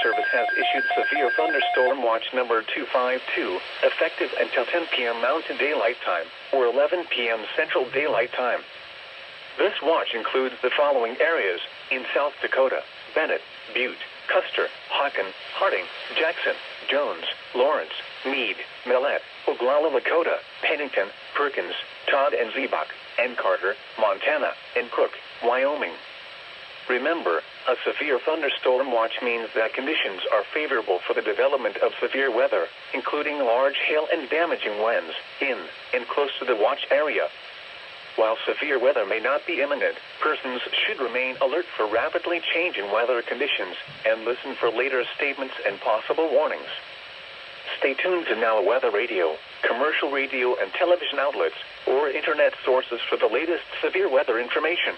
Service has issued severe thunderstorm watch number 252, effective until 10 p.m. Mountain Daylight Time, or 11 p.m. Central Daylight Time. This watch includes the following areas in South Dakota: Bennett, Butte, Custer, Hawken, Harding, Jackson, Jones, Lawrence, Meade, Millette, Oglala Lakota, Pennington, Perkins, Todd and Ziebach, and Carter, Montana, and Cook, Wyoming. Remember, a severe thunderstorm watch means that conditions are favorable for the development of severe weather, including large hail and damaging winds, in and close to the watch area. While severe weather may not be imminent, persons should remain alert for rapidly changing weather conditions and listen for later statements and possible warnings. Stay tuned to Now Weather Radio, commercial radio and television outlets, or internet sources for the latest severe weather information.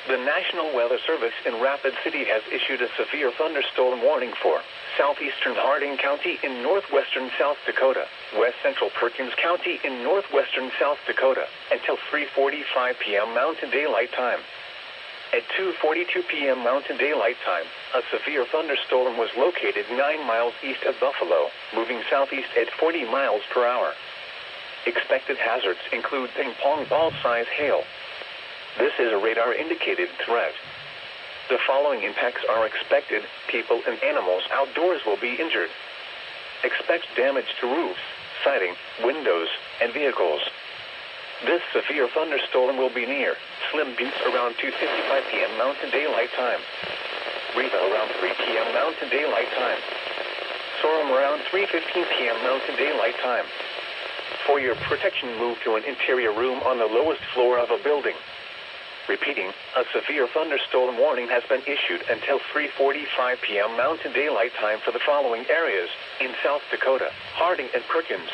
The National Weather Service in Rapid City has issued a severe thunderstorm warning for southeastern Harding County in northwestern South Dakota, west central Perkins County in northwestern South Dakota, until 3:45 p.m. Mountain Daylight Time. At 2:42 p.m. Mountain Daylight Time, a severe thunderstorm was located 9 miles east of Buffalo, moving southeast at 40 miles per hour. Expected hazards include ping-pong ball-size hail. This is a radar-indicated threat. The following impacts are expected: people and animals outdoors will be injured. Expect damage to roofs, siding, windows, and vehicles. This severe thunderstorm will be near Slim Butte around 2:55 p.m. Mountain Daylight Time. Reva around 3 p.m. Mountain Daylight Time. Sorum around 3:15 p.m. Mountain Daylight Time. For your protection, move to an interior room on the lowest floor of a building. Repeating, a severe thunderstorm warning has been issued until 3:45 p.m. Mountain Daylight Time for the following areas in South Dakota: Harding and Perkins,